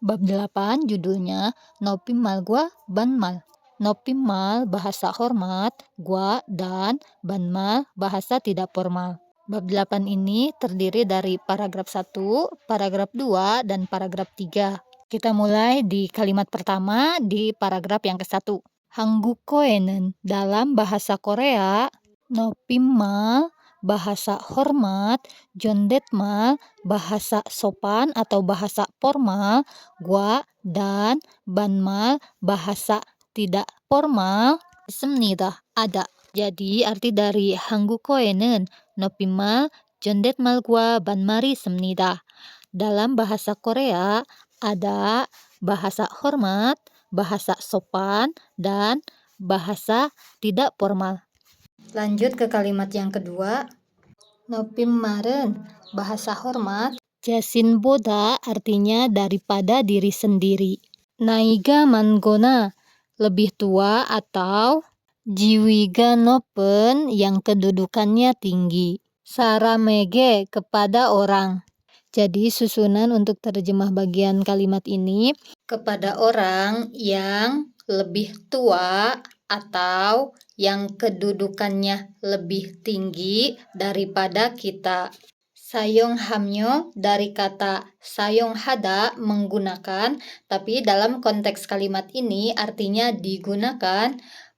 Bab 8 judulnya Noppimal gua banmal. Noppimal bahasa hormat, gua dan banmal bahasa tidak formal. Bab 8 ini terdiri dari paragraf 1, paragraf 2, dan paragraf 3. Kita mulai di kalimat pertama di paragraf yang ke-1. Hanggukoenen dalam bahasa Korea, noppimal bahasa hormat, jondaemal bahasa sopan atau bahasa formal, gua dan banmal bahasa tidak formal, semnida ada. Jadi arti dari hanggukoenen noppimal jondaemal gua banmari semnida. Dalam bahasa Korea ada bahasa hormat, bahasa sopan, dan bahasa tidak formal. Lanjut ke kalimat yang kedua. Noppimal은 bahasa hormat. Jasinboda artinya daripada diri sendiri. Naiga manggona lebih tua atau jiwiga nopen yang kedudukannya tinggi. Saramege kepada orang. Jadi susunan untuk terjemah bagian kalimat ini, kepada orang yang lebih tua atau yang kedudukannya lebih tinggi daripada kita. Sayong hamyo dari kata sayong hada menggunakan, tapi dalam konteks kalimat ini artinya digunakan.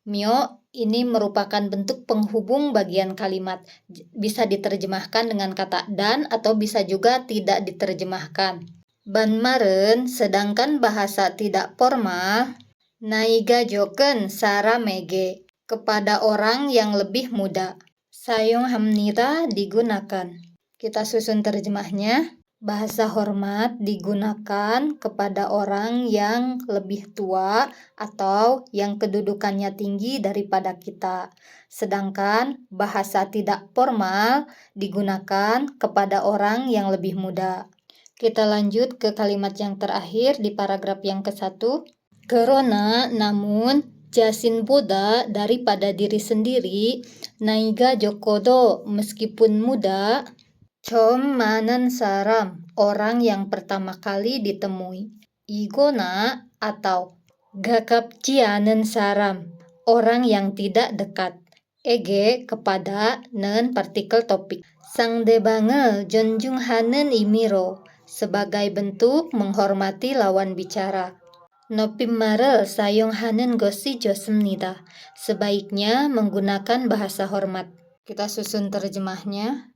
Myo ini merupakan bentuk penghubung bagian kalimat. Bisa diterjemahkan dengan kata dan atau bisa juga tidak diterjemahkan. Banmaren sedangkan bahasa tidak formal. Naiga joken saramege kepada orang yang lebih muda. Sayong hamnida digunakan. Kita susun terjemahnya. Bahasa hormat digunakan kepada orang yang lebih tua atau yang kedudukannya tinggi daripada kita. Sedangkan bahasa tidak formal digunakan kepada orang yang lebih muda. Kita lanjut ke kalimat yang terakhir di paragraf yang ke-1. Karena namun jasinboda daripada diri sendiri, naiga jokodo meskipun muda, manan saram orang yang pertama kali ditemui, igona atau gakapcianen saram orang yang tidak dekat, ege kepada nen partikel topik, sangdebange jonjunghanen imiro sebagai bentuk menghormati lawan bicara. Noppimal을 사용하는 것이 좋습니다. Sebaiknya menggunakan bahasa hormat. Kita susun terjemahnya.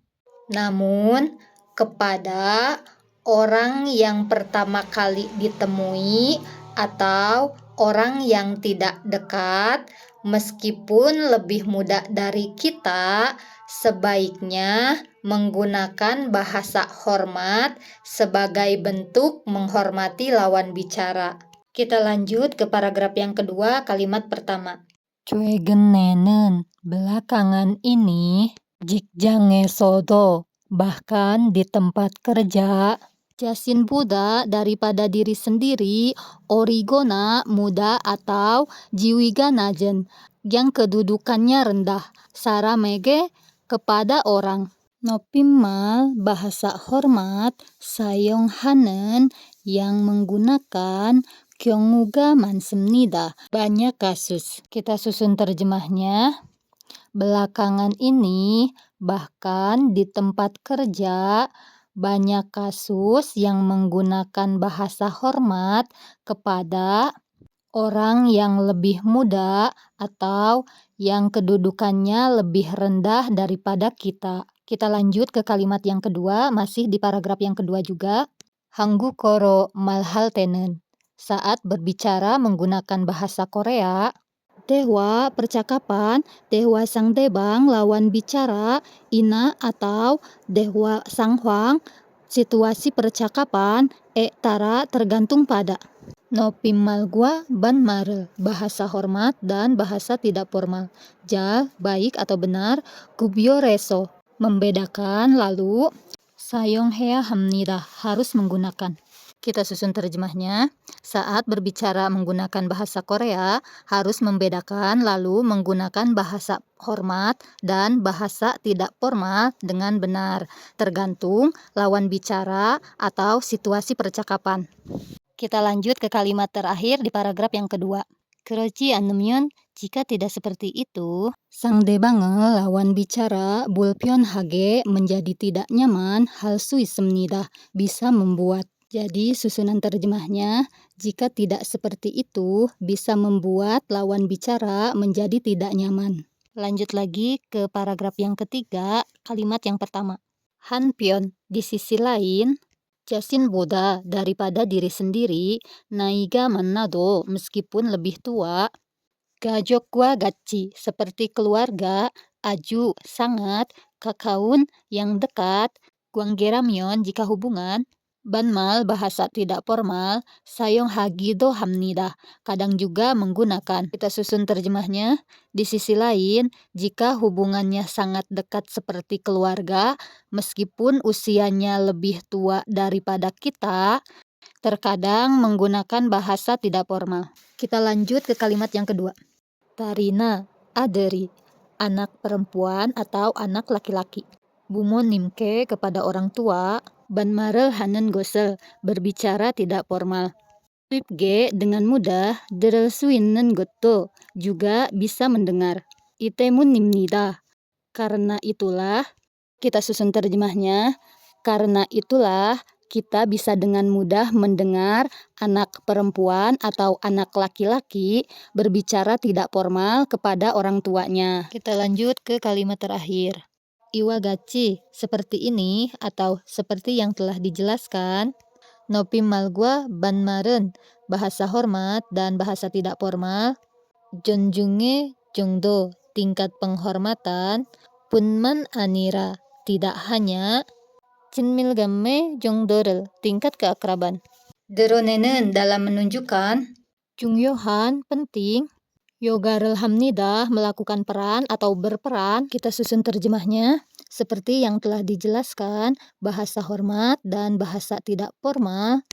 Namun, kepada orang yang pertama kali ditemui atau orang yang tidak dekat, meskipun lebih muda dari kita, sebaiknya menggunakan bahasa hormat sebagai bentuk menghormati lawan bicara. Kita lanjut ke paragraf yang kedua, kalimat pertama. 최근에는 belakangan ini, 직장에서도 bahkan di tempat kerja, jasinboda daripada diri sendiri, origona muda atau jiwiga najen yang kedudukannya rendah, saramege kepada orang. Noppimal bahasa hormat, sayonghanen yang menggunakan, 경우가 많습니다 banyak kasus. Kita susun terjemahnya. Belakangan ini, bahkan di tempat kerja, banyak kasus yang menggunakan bahasa hormat kepada orang yang lebih muda atau yang kedudukannya lebih rendah daripada kita. Kita lanjut ke kalimat yang kedua, masih di paragraf yang kedua juga. 한국어로 말할 때는 saat berbicara menggunakan bahasa Korea, 대화 percakapan, 대화 상대방 lawan bicara, ina atau 대화 상황 situasi percakapan, tara tergantung pada. Noppimal gua banmal bahasa hormat dan bahasa tidak formal. Ja baik atau benar, gubyo reso membedakan, lalu sayongheya hamnida harus menggunakan. Kita susun terjemahnya. Saat berbicara menggunakan bahasa Korea, harus membedakan lalu menggunakan bahasa hormat dan bahasa tidak formal dengan benar, tergantung lawan bicara atau situasi percakapan. Kita lanjut ke kalimat terakhir di paragraf yang kedua. 그렇지 않으면 jika tidak seperti itu, 상대방을 lawan bicara 불편하게 menjadi tidak nyaman 할 수 있습니다. Bisa membuat. Jadi susunan terjemahnya, jika tidak seperti itu bisa membuat lawan bicara menjadi tidak nyaman. Lanjut lagi ke paragraf yang ketiga, kalimat yang pertama. 한편, di sisi lain, 자신보다 daripada diri sendiri, 나이가 많아도 meskipun lebih tua, 가족과 같이 seperti keluarga, 아주 sangat, 가까운 yang dekat, 관계라면 jika hubungan, banmal bahasa tidak formal, 사용하기도 합니다. Kadang juga menggunakan. Kita susun terjemahnya. Di sisi lain, jika hubungannya sangat dekat seperti keluarga, meskipun usianya lebih tua daripada kita, terkadang menggunakan bahasa tidak formal. Kita lanjut ke kalimat yang kedua. Tarina, aderi, anak perempuan atau anak laki-laki. 부모님께 kepada orang tua, 반말을 하는 것을 berbicara tidak formal. 쉽게 dengan mudah, 들을 수 있는 것도 juga bisa mendengar. 이 때문입니다. Karena itulah, kita susun terjemahnya. Karena itulah kita bisa dengan mudah mendengar anak perempuan atau anak laki-laki berbicara tidak formal kepada orang tuanya. Kita lanjut ke kalimat terakhir. Iwagachi, seperti ini atau seperti yang telah dijelaskan. 높임말과 반말은 bahasa hormat dan bahasa tidak formal. 존중의 정도, tingkat penghormatan. 뿐만 아니라, tidak hanya. 친밀감의 정도를, tingkat keakraban. 드러내는 dalam menunjukkan. 중요한, penting. 요가를 합니다, melakukan peran atau berperan. Kita susun terjemahnya. Seperti yang telah dijelaskan, bahasa hormat dan bahasa tidak formal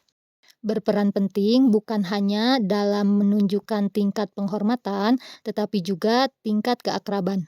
berperan penting bukan hanya dalam menunjukkan tingkat penghormatan, tetapi juga tingkat keakraban.